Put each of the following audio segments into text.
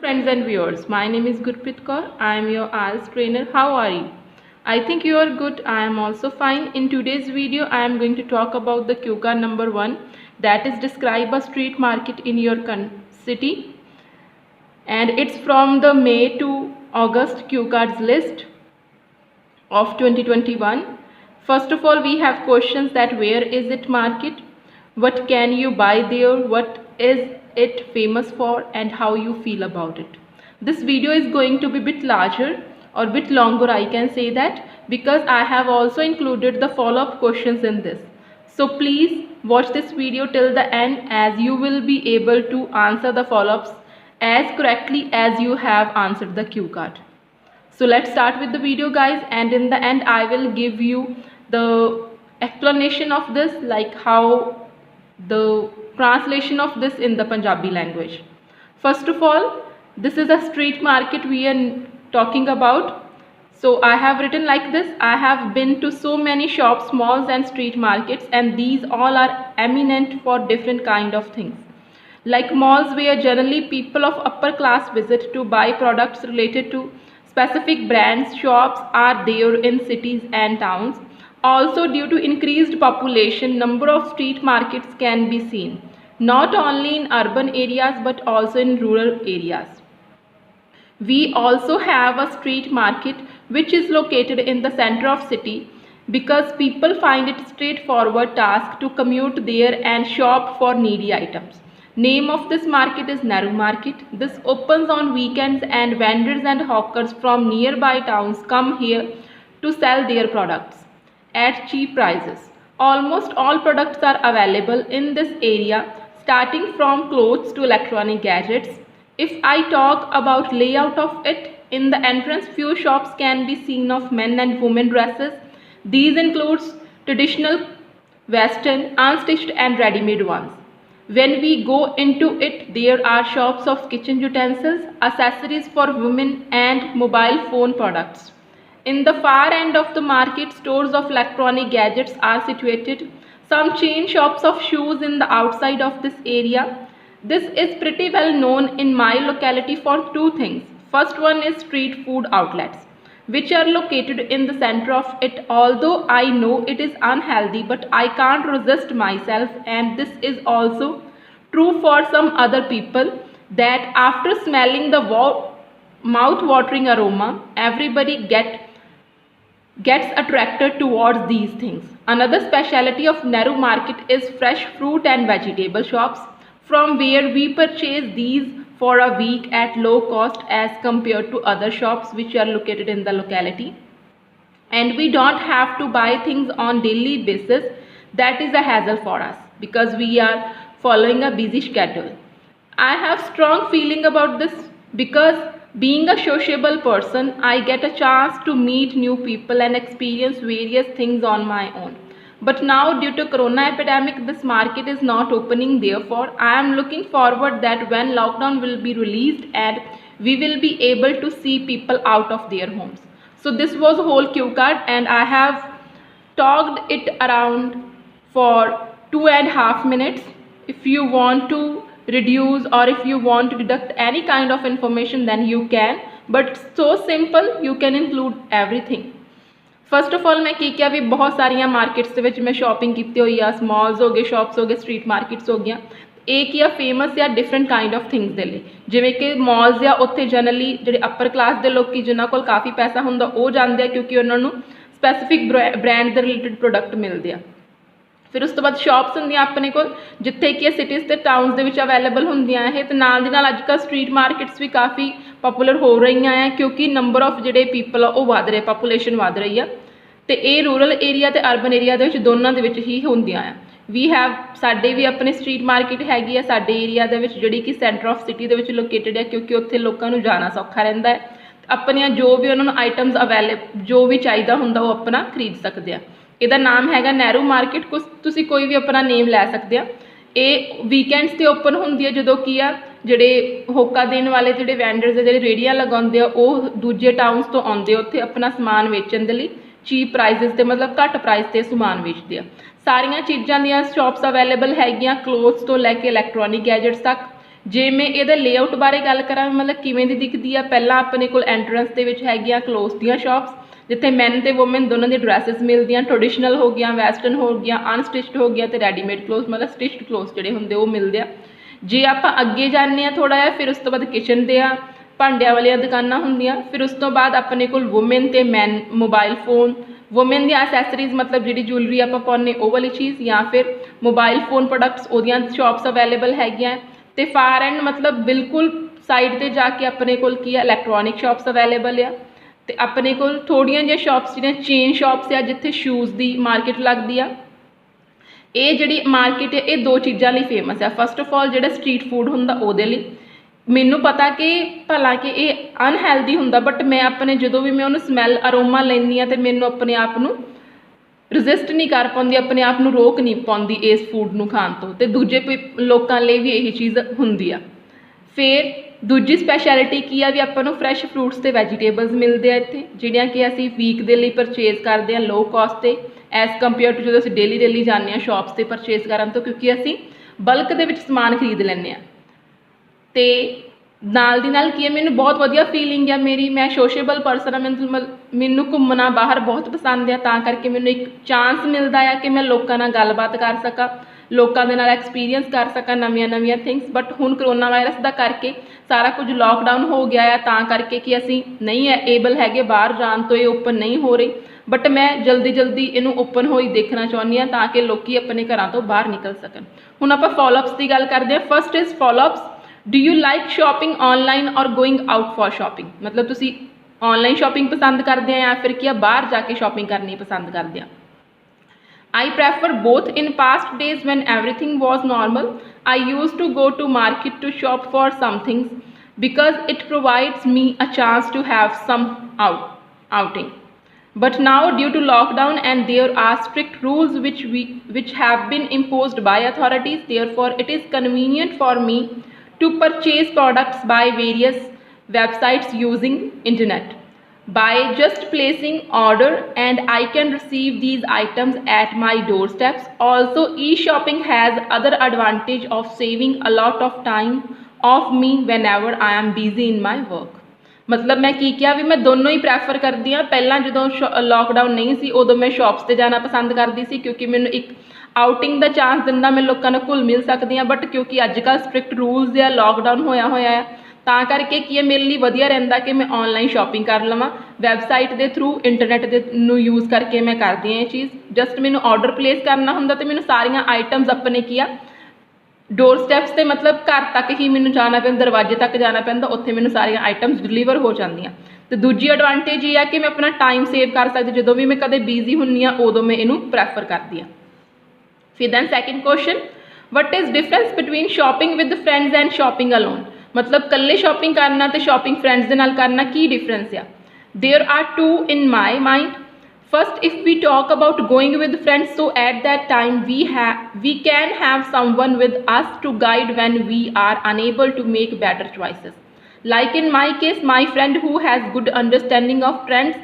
Friends and viewers, my name is Gurpreet Kaur. I am your IELTS trainer. How are you? I think you are good. I am also fine. In today's video, I am going to talk about the cue card number 1, that is describe a street market in your city, and it's from the May to August cue cards list of 2021. First of all, we have questions that where is it market, what can you buy there, what is it famous for, and how you feel about it. This video is going to be bit larger or bit longer, I can say that, because I have also included the follow-up questions in this. So please watch this video till the end, as you will be able to answer the follow-ups as correctly as you have answered the cue card. So let's start with the video, guys, and in the end I will give you the explanation of this, like how the translation of this in the Punjabi language. First of all, this is a street market we are talking about. So I have written like this: I have been to so many shops, malls and street markets, and these all are eminent for different kind of things. Like malls, where generally people of upper class visit to buy products related to specific brands, shops are there in cities and towns. Also, due to increased population, number of street markets can be seen, not only in urban areas but also in rural areas. We also have a street market which is located in the center of city, because people find it straightforward task to commute there and shop for needy items. Name of this market is Nehru Market. This opens on weekends and vendors and hawkers from nearby towns come here to sell their products at cheap prices. Almost all products are available in this area, starting from clothes to electronic gadgets. If I talk about layout of it, in the entrance few shops can be seen of men and women dresses. These includes traditional, western, unstitched and ready-made ones. When we go into it, there are shops of kitchen utensils, accessories for women and mobile phone products. In the far end of the market, stores of electronic gadgets are situated. Some chain shops of shoes in the outside of this area. This is pretty well known in my locality for two things. First one is street food outlets, which are located in the center of it. Although I know it is unhealthy, but I can't resist myself, and this is also true for some other people, that after smelling the mouth-watering aroma, everybody gets attracted towards these things. Another specialty of Nehru Market is fresh fruit and vegetable shops, from where we purchase these for a week at low cost as compared to other shops which are located in the locality. And we don't have to buy things on daily basis. That is a hassle for us because we are following a busy schedule. I have strong feeling about this because being a sociable person, I get a chance to meet new people and experience various things on my own. But now due to corona epidemic, this market is not opening. Therefore, I am looking forward that when lockdown will be released and we will be able to see people out of their homes. So this was whole cue card, and I have talked it around for 2.5 minutes. If you want to reduce or if you want to deduct any kind of information, then you can, but so simple you can include everything. First of all मैं क्या भी बहुत सारिया markets के विच मैं shopping की हुई आ, malls हो गए, शॉप्स हो गए, स्ट्रीट मार्केट्स हो गई, एक या फेमस या डिफरेंट काइंड ऑफ थिंग्स के लिए, जिमें कि मॉल्स या उत्थे जनरली जो अपर क्लास के लोग जिन्होंने को काफ़ी पैसा होंगे वो जाते हैं, क्योंकि उन्होंने स्पैसीफिक ब्रांड के रिलेटेड प्रोडक्ट मिलते हैं। फिर उस तो बाद शॉप्स होंगे अपने को जिथे कि सिटीज़ ते टाउनस के अवेलेबल होंदियां है, तो नाल दी नाल अजकल स्ट्रीट मार्केट्स भी काफ़ी पॉपुलर हो रही हैं, क्योंकि नंबर ऑफ जोड़े पीपल आ वध रहे, पॉपुलेशन वध रही है, तो ये रूरल एरिया तो अर्बन एरिया के दोनों के ही होंदियां हैं। वी हैव साडे भी अपने स्ट्रीट मार्केट हैगी है साडे एरिया के जिहड़ी कि सेंटर ऑफ सिटी के लोकेटेड है, क्योंकि उत्थे लोगों को जाना सौखा रहिंदा है, अपनियां जो भी उन्होंने आइटम्स अवेलेबल जो भी चाहिए होंदा वो अपना खरीद सकते हैं। ਇਹਦਾ ਨਾਮ ਹੈਗਾ ਨਹਿਰੂ ਮਾਰਕੀਟ, ਕੁਛ ਤੁਸੀਂ ਕੋਈ ਵੀ ਆਪਣਾ ਨੇਮ ਲੈ ਸਕਦੇ ਆ। ਇਹ ਵੀਕਐਂਡਸ ਤੇ ਓਪਨ ਹੁੰਦੀ ਹੈ, ਜਦੋਂ ਕੀ ਆ ਜਿਹੜੇ ਹੋਕਾ ਦੇਣ ਵਾਲੇ ਜਿਹੜੇ ਵੈਂਡਰਸ ਜਿਹੜੇ ਰੇੜੀਆਂ ਲਗਾਉਂਦੇ ਆ ਉਹ ਦੂਜੇ ਟਾਊਨਸ ਤੋਂ ਆਉਂਦੇ ਉੱਥੇ ਆਪਣਾ ਸਮਾਨ ਵੇਚਣ ਦੇ ਲਈ ਚੀਪ ਪ੍ਰਾਈਸਿਸ ਤੇ ਮਤਲਬ ਘੱਟ ਪ੍ਰਾਈਸ ਤੇ ਸਮਾਨ ਵੇਚਦੇ ਆ। ਸਾਰੀਆਂ ਚੀਜ਼ਾਂ ਦੀਆਂ ਸ਼ਾਪਸ ਅਵੇਲੇਬਲ ਹੈਗੀਆਂ, ਕਲੋਥਸ ਤੋਂ ਲੈ ਕੇ ਇਲੈਕਟ੍ਰੋਨਿਕ ਗੈਜਟਸ ਤੱਕ। ਜੇ मैं ਇਹਦਾ ਲੇਆਊਟ ਬਾਰੇ ਗੱਲ ਕਰਾਂ मतलब ਕਿਵੇਂ ਦੀ ਦਿਖਦੀ ਆ, ਪਹਿਲਾਂ ਆਪਣੇ ਕੋਲ ਐਂਟਰੈਂਸ ਦੇ ਵਿੱਚ ਹੈਗੀਆਂ ਕਲੋਥ ਦੀਆਂ ਸ਼ਾਪਸ, ਜਿੱਥੇ ਮੈਨ ਤੇ ਵੂਮਨ ਦੋਨਾਂ ਦੀ ਡਰੈਸਿਸ ਮਿਲਦੀਆਂ, ਟ੍ਰੈਡੀਸ਼ਨਲ ਹੋ ਗਈਆਂ, ਵੈਸਟਰਨ ਹੋ ਗਈਆਂ, ਅਨਸਟਿਚਡ ਹੋ ਗਈਆਂ, ਤੇ ਰੈਡੀਮੇਡ ਕਲੋਥ मतलब ਸਟਿਚਡ ਕਲੋਥ ਜਿਹੜੇ ਹੁੰਦੇ ਉਹ ਮਿਲਦੇ ਆ। ਜੇ ਆਪਾਂ ਅੱਗੇ ਜਾਂਦੇ ਆ ਥੋੜਾ ਜਿਹਾ, ਫਿਰ ਉਸ ਤੋਂ ਬਾਅਦ ਕਿਚਨ ਦੇ ਆ ਭਾਂਡਿਆਂ ਵਾਲੀਆਂ ਦੁਕਾਨਾਂ ਹੁੰਦੀਆਂ, ਫਿਰ ਉਸ ਤੋਂ ਬਾਅਦ ਆਪਣੇ ਕੋਲ ਵੂਮਨ ਤੇ ਮੈਨ ਮੋਬਾਈਲ ਫੋਨ, ਵੂਮਨ ਦੀਆਂ ਐਸੈਸਰੀਜ਼ मतलब ਜਿਹੜੀ ਜੁਐਲਰੀ ਆਪਾਂ ਪਾਉਂਦੇ ਉਹ ਵਾਲੀ ਚੀਜ਼, ਜਾਂ ਫਿਰ ਮੋਬਾਈਲ ਫੋਨ ਪ੍ਰੋਡਕਟਸ ਉਹਦੀਆਂ ਸ਼ਾਪਸ ਅਵੇਲੇਬਲ ਹੈਗੀਆਂ। ਤੇ ਫਾਰ ਐਂਡ मतलब ਬਿਲਕੁਲ ਸਾਈਡ ਤੇ ਜਾ ਕੇ ਆਪਣੇ ਕੋਲ ਕੀ ਆ ਇਲੈਕਟ੍ਰੋਨਿਕ ਸ਼ਾਪਸ ਅਵੇਲੇਬਲ ਆ। ਤੇ ਆਪਣੇ ਕੋਲ ਥੋੜੀਆਂ ਜਿਹੀਆਂ ਸ਼ਾਪਸ ਜਿਹੜੀਆਂ ਚੇਨ ਸ਼ਾਪਸ ਆ ਜਿੱਥੇ ਸ਼ੂਜ਼ ਦੀ ਮਾਰਕੀਟ ਲੱਗਦੀ ਆ। ਇਹ ਜਿਹੜੀ ਮਾਰਕੀਟ ਹੈ ਇਹ ਦੋ ਚੀਜ਼ਾਂ ਲਈ ਫੇਮਸ ਆ। ਫਸਟ ਆਫ ਆਲ ਜਿਹੜਾ ਸਟਰੀਟ ਫੂਡ ਹੁੰਦਾ ਉਹਦੇ ਲਈ, ਮੈਨੂੰ ਪਤਾ ਕਿ ਭਲਾ ਕਿ ਇਹ ਅਨਹੈਲਦੀ ਹੁੰਦਾ, ਬਟ ਮੈਂ ਆਪਣੇ ਜਦੋਂ ਵੀ ਮੈਂ ਉਹਨੂੰ ਸਮੈਲ ਅਰੋਮਾ ਲੈਂਦੀ ਹਾਂ ਤੇ ਮੈਨੂੰ ਆਪਣੇ ਆਪ ਨੂੰ ਰਜਿਸਟ ਨਹੀਂ ਕਰ ਪਾਉਂਦੀ, ਆਪਣੇ ਆਪ ਨੂੰ ਰੋਕ ਨਹੀਂ ਪਾਉਂਦੀ ਇਸ ਫੂਡ ਨੂੰ ਖਾਣ ਤੋਂ। ਤੇ ਦੂਜੇ ਲੋਕਾਂ ਲਈ ਵੀ ਇਹੀ ਚੀਜ਼ ਹੁੰਦੀ ਆ। ਫਿਰ ਦੂਜੀ ਸਪੈਸ਼ਲਿਟੀ ਕੀ ਆ ਵੀ ਆਪਾਂ ਨੂੰ ਫਰੈਸ਼ ਫਰੂਟਸ ਤੇ ਵੈਜੀਟੇਬਲਸ ਮਿਲਦੇ ਆ ਇੱਥੇ, ਜਿਹੜੀਆਂ ਕਿ ਅਸੀਂ ਵੀਕ ਦੇ ਲਈ ਪਰਚੇਜ਼ ਕਰਦੇ ਹਾਂ ਲੋ ਕਾਸਟ ਤੇ ਐਜ਼ ਕੰਪੇਅਰ ਟੂ ਜਦੋਂ ਅਸੀਂ ਡੇਲੀ ਜਾਂਦੇ ਹਾਂ ਸ਼ਾਪਸ ਤੇ ਪਰਚੇਜ਼ ਕਰਨ ਤੋਂ, ਕਿਉਂਕਿ ਅਸੀਂ ਬਲਕ ਦੇ ਵਿੱਚ ਸਮਾਨ ਖਰੀਦ ਲੈਂਦੇ ਹਾਂ। ਤੇ ਨਾਲ ਦੀ ਨਾਲ ਕੀ ਹੈ, ਮੈਨੂੰ ਬਹੁਤ ਵਧੀਆ ਫੀਲਿੰਗ ਆ ਮੇਰੀ, ਮੈਂ ਸੋਸ਼ੇਬਲ ਪਰਸਨ ਆ, ਮੈਨੂੰ ਘੁੰਮਣਾ ਬਾਹਰ ਬਹੁਤ ਪਸੰਦ ਆ, ਤਾਂ ਕਰਕੇ ਮੈਨੂੰ ਇੱਕ ਚਾਂਸ ਮਿਲਦਾ ਆ ਕਿ ਮੈਂ ਲੋਕਾਂ ਨਾਲ ਗੱਲਬਾਤ ਕਰ ਸਕਾਂ, ਲੋਕਾਂ ਦੇ ਨਾਲ ਐਕਸਪੀਰੀਅੰਸ ਕਰ ਸਕਾਂ ਨਵੀਆਂ ਥਿੰਗਸ। ਬਟ ਹੁਣ ਕਰੋਨਾ ਵਾਇਰਸ ਦਾ ਕਰਕੇ ਸਾਰਾ ਕੁਝ ਲੋਕਡਾਊਨ ਹੋ ਗਿਆ ਆ, ਤਾਂ ਕਰਕੇ ਕਿ ਅਸੀਂ ਨਹੀਂ ਏਬਲ ਹੈਗੇ ਬਾਹਰ ਜਾਣ ਤੋਂ, ਇਹ ਓਪਨ ਨਹੀਂ ਹੋ ਰਹੀ। ਬਟ ਮੈਂ ਜਲਦੀ ਇਹਨੂੰ ਓਪਨ ਹੋਈ ਦੇਖਣਾ ਚਾਹੁੰਦੀ ਹਾਂ ਤਾਂ ਕਿ ਲੋਕੀ ਆਪਣੇ ਘਰਾਂ ਤੋਂ ਬਾਹਰ ਨਿਕਲ ਸਕਣ। ਹੁਣ ਆਪਾਂ ਫੋਲੋਅਪਸ ਦੀ ਗੱਲ ਕਰਦੇ ਹਾਂ। First is followups. Do you like shopping online or going out for shopping, मतलब ਤੁਸੀਂ ਔਨਲਾਈਨ ਸ਼ੋਪਿੰਗ ਪਸੰਦ ਕਰਦੇ ਆ ਜਾਂ ਫਿਰ ਕੀ ਆ ਬਾਹਰ ਜਾ ਕੇ ਸ਼ੋਪਿੰਗ ਕਰਨੀ ਪਸੰਦ ਕਰਦੇ ਆ। I prefer both. In past days when everything was normal, I used to go to market to shop for some things because it provides me a chance to have some outing. But now due to lockdown and there are strict rules which have been imposed by authorities, therefore it is convenient for me to purchase products by various websites using internet. By just placing order and I can receive these items at my doorsteps. Also e-shopping has other advantage of saving a lot of time of me whenever I am busy in my work. मतलब मैं की किया भी मैं दोनों ही prefer करती हाँ। पहला जो लॉकडाउन नहीं सी उदों मैं शॉप्स से जाना पसंद करती सी क्योंकि मैंने एक आउटिंग का चांस दिंदा, मैं लोगों ने घुल मिल सकती हाँ। बट क्योंकि अजकल स्ट्रिक्ट रूल्स या लॉकडाउन होया है ਤਾਂ ਕਰਕੇ ਕੀ ਹੈ ਮੇਰੇ ਲਈ ਵਧੀਆ ਰਹਿੰਦਾ ਕਿ ਮੈਂ ਆਨਲਾਈਨ ਸ਼ਾਪਿੰਗ ਕਰ ਲਵਾਂ ਵੈਬਸਾਈਟ ਦੇ ਥਰੂ, ਇੰਟਰਨੈਟ ਦੇ ਨੂੰ ਯੂਜ਼ ਕਰਕੇ ਮੈਂ ਕਰਦੀ ਹਾਂ ਇਹ ਚੀਜ਼। ਜਸਟ ਮੈਨੂੰ ਆਰਡਰ ਪਲੇਸ ਕਰਨਾ ਹੁੰਦਾ ਤੇ ਮੈਨੂੰ ਸਾਰੀਆਂ ਆਈਟਮਸ ਆਪਣੇ ਕੀ ਆ ਡੋਰ ਸਟੈਪਸ ਤੇ ਮਤਲਬ ਘਰ ਤੱਕ ਹੀ ਮੈਨੂੰ ਜਾਣਾ ਪੈਂਦਾ, ਦਰਵਾਜ਼ੇ ਤੱਕ ਜਾਣਾ ਪੈਂਦਾ, ਉੱਥੇ ਮੈਨੂੰ ਸਾਰੀਆਂ ਆਈਟਮਸ ਡਿਲੀਵਰ ਹੋ ਜਾਂਦੀਆਂ। ਤੇ ਦੂਜੀ ਐਡਵਾਂਟੇਜ ਇਹ ਆ ਕਿ ਮੈਂ ਆਪਣਾ ਟਾਈਮ ਸੇਵ ਕਰ ਸਕਦੀ, ਜਦੋਂ ਵੀ ਮੈਂ ਕਦੇ ਬਿਜ਼ੀ ਹੁੰਨੀ ਆ ਉਦੋਂ ਮੈਂ ਇਹਨੂੰ ਪ੍ਰੈਫਰ ਕਰਦੀ ਹਾਂ। ਫਿਰ then second question, what is difference between shopping with friends and shopping alone. मतलब कल्ले शॉपिंग करना तो शॉपिंग फ्रेंड्स दे नाल करना की डिफरेंस है। There are two in my mind. First if we talk about going with friends, so at that time we can have someone with us to guide when we are unable to make better choices. Like in my case, my friend who has good understanding of trends,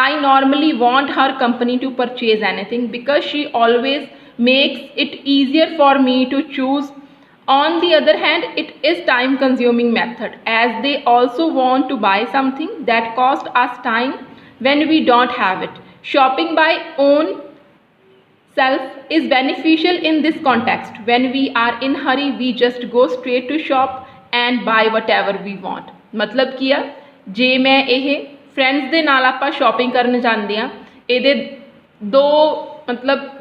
I normally want her company to purchase anything because she always makes it easier for me to choose. On the other hand, it is time consuming method as they also want to buy something that cost us time when we don't have it. Shopping by own self is beneficial in this context. When we are in hurry, we just go straight to shop and buy whatever we want. मतलब ਕੀ ਆ, ਜੇ ਮੈਂ ਇਹ friends ਦੇ ਨਾਲ ਆਪਾਂ shopping ਕਰਨ ਜਾਂਦੇ ਆ, ਇਹਦੇ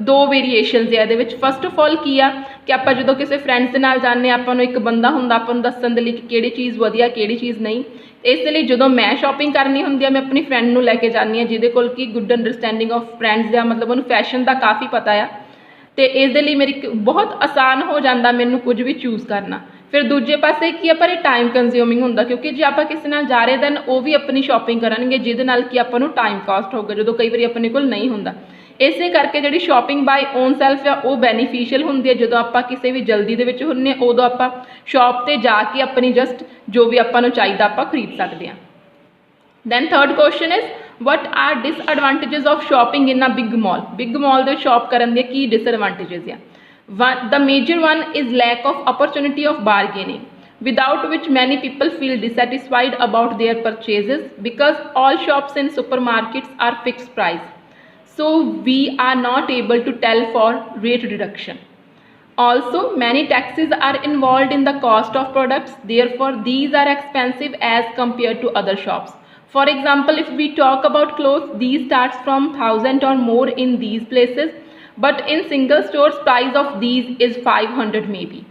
ਦੋ ਵੇਰੀਏਸ਼ਨਸ ਹੈ ਇਹਦੇ ਵਿੱਚ। ਫਸਟ ਆਫ ਆਲ ਕੀ ਆ ਕਿ ਆਪਾਂ ਜਦੋਂ ਕਿਸੇ ਫਰੈਂਡਸ ਦੇ ਨਾਲ ਜਾਂਦੇ ਆਪਾਂ ਨੂੰ ਇੱਕ ਬੰਦਾ ਹੁੰਦਾ ਆਪਾਂ ਨੂੰ ਦੱਸਣ ਦੇ ਲਈ ਕਿ ਕਿਹੜੀ ਚੀਜ਼ ਵਧੀਆ ਕਿਹੜੀ ਚੀਜ਼ ਨਹੀਂ। ਇਸ ਲਈ ਜਦੋਂ ਮੈਂ ਸ਼ਾਪਿੰਗ ਕਰਨੀ ਹੁੰਦੀ ਆ ਮੈਂ ਆਪਣੀ ਫਰੈਂਡ ਨੂੰ ਲੈ ਕੇ ਜਾਂਦੀ ਹਾਂ ਜਿਹਦੇ ਕੋਲ ਕੀ ਗੁੱਡ ਅੰਡਰਸਟੈਂਡਿੰਗ ਆਫ ਫਰੈਂਡਸ ਆ, ਮਤਲਬ ਉਹਨੂੰ ਫੈਸ਼ਨ ਦਾ ਕਾਫੀ ਪਤਾ ਆ ਤੇ ਇਸ ਦੇ ਲਈ ਮੇਰੀ ਬਹੁਤ ਆਸਾਨ ਹੋ ਜਾਂਦਾ ਮੈਨੂੰ ਕੁਝ ਵੀ ਚੂਜ਼ ਕਰਨਾ। ਫਿਰ ਦੂਜੇ ਪਾਸੇ ਕੀ ਆ, ਪਰ ਇਹ ਟਾਈਮ ਕੰਜ਼ਿਊਮਿੰਗ ਹੁੰਦਾ ਕਿਉਂਕਿ ਜੇ ਆਪਾਂ ਕਿਸੇ ਨਾਲ ਜਾ ਰਹੇ ਦੈਨ ਉਹ ਵੀ ਆਪਣੀ ਸ਼ਾਪਿੰਗ ਕਰਨਗੇ ਜਿਹਦੇ ਨਾਲ ਕਿ ਆਪਾਂ ਨੂੰ ਟਾਈਮ ਕਾਸਟ ਹੋਊਗਾ ਜਦੋਂ ਕਈ ਵਾਰੀ ਆਪਣੇ ਕੋਲ ਨਹੀਂ ਹੁੰਦਾ। ਇਸੇ ਕਰਕੇ ਜਿਹੜੀ ਸ਼ਾਪਿੰਗ ਬਾਈ ਓਨ ਸੈਲਫ ਆ ਉਹ ਬੈਨੀਫੀਸ਼ੀਅਲ ਹੁੰਦੀ ਹੈ। ਜਦੋਂ ਆਪਾਂ ਕਿਸੇ ਵੀ ਜਲਦੀ ਦੇ ਵਿੱਚ ਹੁੰਦੇ ਹਾਂ ਉਦੋਂ ਆਪਾਂ ਸ਼ਾਪ 'ਤੇ ਜਾ ਕੇ ਆਪਣੀ ਜਸਟ ਜੋ ਵੀ ਆਪਾਂ ਨੂੰ ਚਾਹੀਦਾ ਆਪਾਂ ਖਰੀਦ ਸਕਦੇ ਹਾਂ। Then third question is what are disadvantages of shopping in a big mall. Big mall ਦੇ ਸ਼ਾਪ ਕਰਨ ਦੀਆਂ ਕੀ ਡਿਸਐਡਵਾਂਟੇਜਸ ਆ। The major one is lack of opportunity of bargaining. without which many people feel dissatisfied about their purchases, because all shops and supermarkets are fixed price. So we are not able to tell for rate reduction. Also, many taxes are involved in the cost of products, therefore these are expensive as compared to other shops. For example, if we talk about clothes, these starts from 1000 or more in these places, but in single stores price of these is 500 maybe.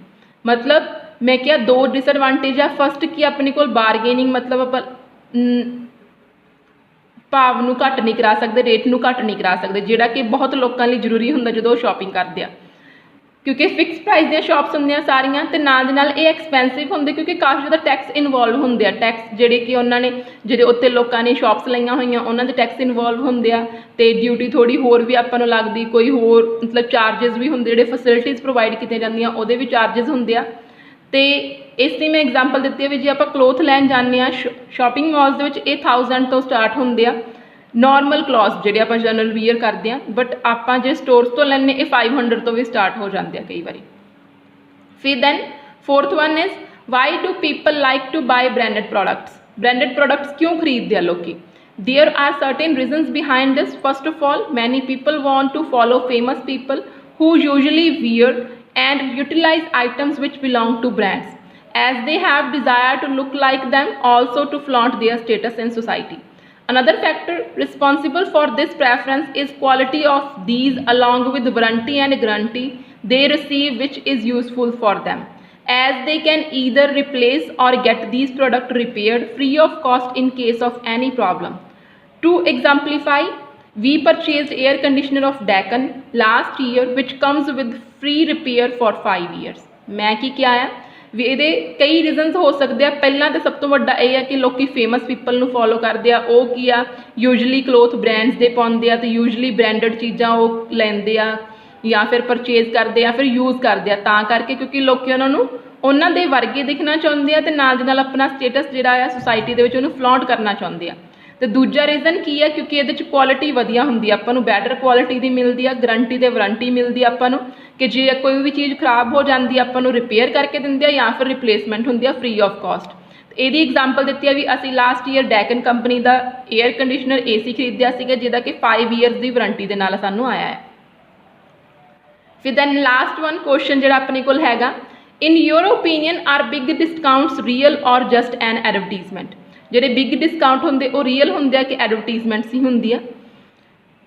मतलब मैं क्या दो disadvantage है। First कि अपने को bargaining मतलब ਆਪਾਂ ਭਾਵ ਨੂੰ ਘੱਟ ਨਹੀਂ ਕਰਾ ਸਕਦੇ, ਰੇਟ ਨੂੰ ਘੱਟ ਨਹੀਂ ਕਰਾ ਸਕਦੇ, ਜਿਹੜਾ ਕਿ ਬਹੁਤ ਲੋਕਾਂ ਲਈ ਜ਼ਰੂਰੀ ਹੁੰਦਾ ਜਦੋਂ ਉਹ ਸ਼ਾਪਿੰਗ ਕਰਦੇ ਆ, ਕਿਉਂਕਿ ਫਿਕਸ ਪ੍ਰਾਈਸ ਦੀਆਂ ਸ਼ਾਪਸ ਹੁੰਦੀਆਂ ਸਾਰੀਆਂ, ਤੇ ਨਾਲ ਦੇ ਨਾਲ ਇਹ ਐਕਸਪੈਂਸਿਵ ਹੁੰਦੇ ਕਿਉਂਕਿ ਕਾਫੀ ਜ਼ਿਆਦਾ ਟੈਕਸ ਇਨਵੋਲਵ ਹੁੰਦੇ ਆ। ਟੈਕਸ ਜਿਹੜੇ ਕਿ ਉਹਨਾਂ ਨੇ ਜਿਹੜੇ ਉੱਤੇ ਲੋਕਾਂ ਨੇ ਸ਼ਾਪਸ ਲਈਆਂ ਹੋਈਆਂ ਉਹਨਾਂ ਦੇ ਟੈਕਸ ਇਨਵੋਲਵ ਹੁੰਦੇ ਆ, ਤੇ ਡਿਊਟੀ ਥੋੜੀ ਹੋਰ ਵੀ ਆਪਾਂ ਨੂੰ ਲੱਗਦੀ, ਕੋਈ ਹੋਰ ਮਤਲਬ ਚਾਰजेस ਵੀ ਹੁੰਦੇ, ਜਿਹੜੇ ਫੈਸਿਲਿਟੀਜ਼ ਪ੍ਰੋਵਾਈਡ ਕੀਤੀਆਂ ਜਾਂਦੀਆਂ ਉਹਦੇ ਵੀ ਚਾਰजेस ਹੁੰਦੇ ਆ। ਤੇ ਇਸ ਦੀ ਮੈਂ ਐਗਜ਼ਾਮਪਲ ਦਿੱਤੀ ਹੈ ਵੀ ਜੇ ਆਪਾਂ ਕਲੋਥ ਲੈਣ ਜਾਂਦੇ ਆ ਸ਼ਾਪਿੰਗ ਮਾਲਸ ਦੇ ਵਿੱਚ ਇਹ 1000 ਤੋਂ ਸਟਾਰਟ ਹੁੰਦੇ ਆ नॉर्मल क्लॉथ ਜਿਹੜੇ ਆਪਾਂ ਜਨਰਲ ਵੀਅਰ ਕਰਦੇ ਆ, बट ਆਪਾਂ ਜੇ ਸਟੋਰਸ ਤੋਂ ਲੈਣੇ ਇਹ 500 ਤੋਂ ਵੀ ਸਟਾਰਟ ਹੋ ਜਾਂਦੇ ਆ ਕਈ ਵਾਰੀ। ਫਿਰ then fourth one is why do people like to buy branded products. Branded products क्यों खरीदते हैं लोग? There are certain reasons behind this. First of all, many people want to follow famous people who usually wear and utilize items which belong to brands, as they have desire to look like them, also to flaunt their status in society. Another factor responsible for this preference is quality of these, along with warranty and guarantee they receive, which is useful for them, as they can either replace or get these products repaired free of cost in case of any problem. To exemplify, we purchased air conditioner of Deccan last year, which comes with free repair for 5 years. मैं की क्या है ਵੀ ਇਹਦੇ ਕਈ reasons ਹੋ ਸਕਦੇ ਆ। ਪਹਿਲਾਂ ਤਾਂ ਸਭ ਤੋਂ ਵੱਡਾ ਇਹ ਆ ਕਿ ਲੋਕੀ ਫੇਮਸ ਪੀਪਲ ਨੂੰ ਫੋਲੋ ਕਰਦੇ ਆ। ਉਹ ਕੀ ਆ, ਯੂਜਲੀ ਕਲੋਥ ਬ੍ਰਾਂਡਸ ਦੇ ਪਾਉਂਦੇ ਆ, ਤੇ ਯੂਜਲੀ ਬ੍ਰਾਂਡਡ ਚੀਜ਼ਾਂ ਉਹ ਲੈਂਦੇ ਆ ਜਾਂ ਫਿਰ ਪਰਚੇਜ਼ ਕਰਦੇ ਆ, ਫਿਰ ਯੂਜ਼ ਕਰਦੇ ਆ, ਤਾਂ ਕਰਕੇ ਕਿਉਂਕਿ ਲੋਕੀ ਉਹਨਾਂ ਨੂੰ ਉਹਨਾਂ ਦੇ ਵਰਗੇ ਦਿਖਣਾ ਚਾਹੁੰਦੇ ਆ, ਤੇ ਨਾਲ ਦੇ ਨਾਲ ਆਪਣਾ ਸਟੇਟਸ ਜਿਹੜਾ ਆ ਸੁਸਾਇਟੀ ਦੇ ਵਿੱਚ ਉਹਨੂੰ ਫਲੌਂਟ ਕਰਨਾ ਚਾਹੁੰਦੇ ਆ। ਤੇ ਦੂਜਾ ਰੀਜ਼ਨ ਕੀ ਹੈ, ਕਿਉਂਕਿ ਇਹਦੇ 'ਚ ਕੁਆਲਿਟੀ ਵਧੀਆ ਹੁੰਦੀ ਆ, ਆਪਾਂ ਨੂੰ ਬੈਟਰ ਕੁਆਲਿਟੀ ਦੀ ਮਿਲਦੀ ਆ, ਗਰੰਟੀ ਤੇ ਵਾਰੰਟੀ ਮਿਲਦੀ ਆ ਆਪਾਂ ਨੂੰ, ਕਿ ਜੇ ਕੋਈ ਵੀ ਚੀਜ਼ ਖਰਾਬ ਹੋ ਜਾਂਦੀ ਆਪਾਂ ਨੂੰ ਰਿਪੇਅਰ ਕਰਕੇ ਦਿੰਦੇ ਆ ਜਾਂ ਫਿਰ ਰਿਪਲੇਸਮੈਂਟ ਹੁੰਦੀ ਆ ਫ੍ਰੀ ਆਫ ਕਾਸਟ। ਇਹਦੀ ਐਗਜ਼ਾਮਪਲ ਦਿੱਤੀ ਆ ਵੀ ਅਸੀਂ ਲਾਸਟ ਈਅਰ ਡੈਕਨ ਕੰਪਨੀ ਦਾ 에ਅਰ ਕੰਡੀਸ਼ਨਰ AC ਖਰੀਦਿਆ ਸੀਗਾ, ਜਿਹਦਾ ਕਿ 5 ਈਅਰਸ ਦੀ ਵਾਰੰਟੀ ਦੇ ਨਾਲ ਸਾਨੂੰ ਆਇਆ ਹੈ। ਫਿਰ ਦੈਨ ਲਾਸਟ ਵਨ ਕੁਐਸਚਨ ਜਿਹੜਾ ਆਪਣੇ ਕੋਲ ਹੈਗਾ, in your opinion are big discounts real or just an advertisement. ਜਿਹੜੇ ਬਿਗ ਡਿਸਕਾਊਂਟ ਹੁੰਦੇ ਉਹ ਰੀਅਲ ਹੁੰਦੇ ਆ ਕਿ ਐਡਵਰਟੀਜ਼ਮੈਂਟਸ ਹੀ ਹੁੰਦੀ ਆ?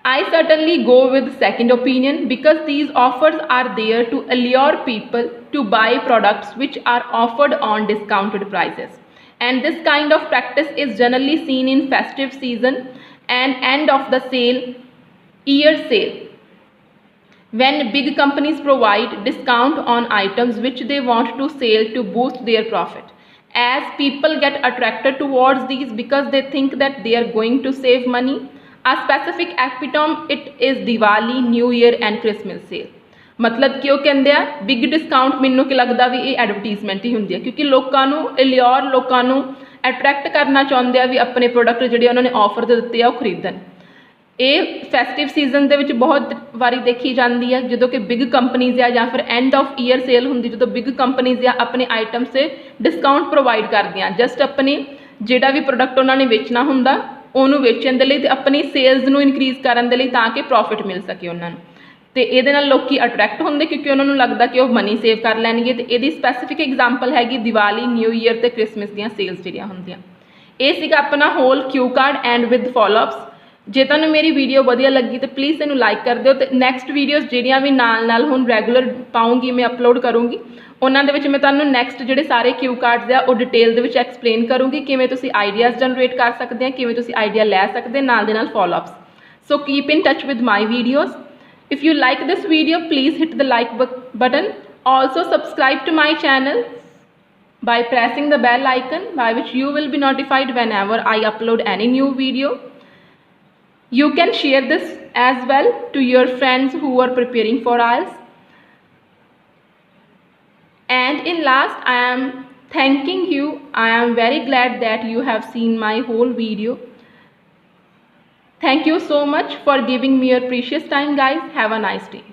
I certainly go with second opinion, because these offers are there to allure people to buy products which are offered on discounted prices, and this kind of practice is generally seen in festive season and end of the year sale, when big companies provide discount on items which they want to sell to boost their profit, as people get attracted towards these because they think that they are going to save money. A specific epitome it is Diwali, New Year and Christmas sale। मतलब कि ਉਹ ਕਹਿੰਦੇ ਆ big discount, ਮੈਨੂੰ ਕੀ ਲੱਗਦਾ ਵੀ ਇਹ advertisement ਹੀ ਹੁੰਦੀ ਹੈ, ਕਿਉਂਕਿ ਲੋਕਾਂ ਨੂੰ ਅਲਿਓਰ, ਲੋਕਾਂ ਨੂੰ ਅਟਰੈਕਟ ਕਰਨਾ ਚਾਹੁੰਦੇ ਆ ਵੀ ਆਪਣੇ ਪ੍ਰੋਡਕਟ ਜਿਹੜੇ ਉਹਨਾਂ ਨੇ ਆਫਰ ਦੇ ਦਿੱਤੇ ਆ ਉਹ ਖਰੀਦਣ। ਇਹ ਫੈਸਟਿਵ ਸੀਜ਼ਨ ਦੇ ਵਿੱਚ ਬਹੁਤ ਵਾਰੀ ਦੇਖੀ ਜਾਂਦੀ ਹੈ, ਜਦੋਂ ਕਿ ਬਿਗ ਕੰਪਨੀਜ਼ ਆ ਜਾਂ ਫਿਰ ਐਂਡ ਆਫ ਈਅਰ ਸੇਲ ਹੁੰਦੀ, ਜਦੋਂ ਬਿਗ ਕੰਪਨੀਜ਼ ਆ ਆਪਣੇ ਆਈਟਮਸ 'ਤੇ ਡਿਸਕਾਊਂਟ ਪ੍ਰੋਵਾਈਡ ਕਰਦੀਆਂ ਜਸਟ ਆਪਣੇ ਜਿਹੜਾ ਵੀ ਪ੍ਰੋਡਕਟ ਉਹਨਾਂ ਨੇ ਵੇਚਣਾ ਹੁੰਦਾ ਉਹਨੂੰ ਵੇਚਣ ਦੇ ਲਈ, ਤੇ ਆਪਣੀ ਸੇਲਸ ਨੂੰ ਇਨਕਰੀਜ਼ ਕਰਨ ਦੇ ਲਈ, ਤਾਂ ਕਿ ਪ੍ਰੋਫਿਟ ਮਿਲ ਸਕੇ ਉਹਨਾਂ ਨੂੰ। ਤੇ ਇਹਦੇ ਨਾਲ ਲੋਕੀ ਅਟਰੈਕਟ ਹੁੰਦੇ ਕਿਉਂਕਿ ਉਹਨਾਂ ਨੂੰ ਲੱਗਦਾ ਕਿ ਉਹ ਮਨੀ ਸੇਵ ਕਰ ਲੈਣਗੇ। ਤੇ ਇਹਦੀ ਸਪੈਸੀਫਿਕ ਐਗਜ਼ਾਮਪਲ ਹੈਗੀ ਦੀਵਾਲੀ, ਨਿਊ ਈਅਰ ਤੇ ਕ੍ਰਿਸਮਸ ਦੀਆਂ ਸੇਲਸ ਜਿਹੜੀਆਂ ਹੁੰਦੀਆਂ। ਇਹ ਸੀਗਾ ਆਪਣਾ whole Q card and with followups. ਜੇ ਤੁਹਾਨੂੰ ਮੇਰੀ ਵੀਡੀਓ ਵਧੀਆ ਲੱਗੀ ਤਾਂ ਪਲੀਜ਼ ਇਹਨੂੰ ਲਾਈਕ ਕਰ ਦਿਓ, ਤੇ ਨੈਕਸਟ ਵੀਡੀਓਜ਼ ਜਿਹੜੀਆਂ ਵੀ ਨਾਲ ਹੁਣ ਰੈਗੂਲਰ ਪਾਉਂਗੀ, ਮੈਂ ਅਪਲੋਡ ਕਰੂੰਗੀ, ਉਹਨਾਂ ਦੇ ਵਿੱਚ ਮੈਂ ਤੁਹਾਨੂੰ ਨੈਕਸਟ ਜਿਹੜੇ ਸਾਰੇ ਕਿਊ ਕਾਰਡਸ ਆ ਉਹ ਡਿਟੇਲ ਦੇ ਵਿੱਚ ਐਕਸਪਲੇਨ ਕਰੂੰਗੀ, ਕਿਵੇਂ ਤੁਸੀਂ ਆਈਡੀਆਜ਼ ਜਨਰੇਟ ਕਰ ਸਕਦੇ ਆ, ਕਿਵੇਂ ਤੁਸੀਂ ਆਈਡੀਆ ਲੈ ਸਕਦੇ ਨਾਲ ਦੇ ਨਾਲ followups. So keep in touch with my videos. If you like this video, please hit the like button. Also subscribe to my channel by pressing the bell icon, by which you will be notified whenever I upload any new video. You can share this as well to your friends who are preparing for IELTS. And in last, I am thanking you. I am very glad that you have seen my whole video. Thank you so much for giving me your precious time, guys. Have a nice day.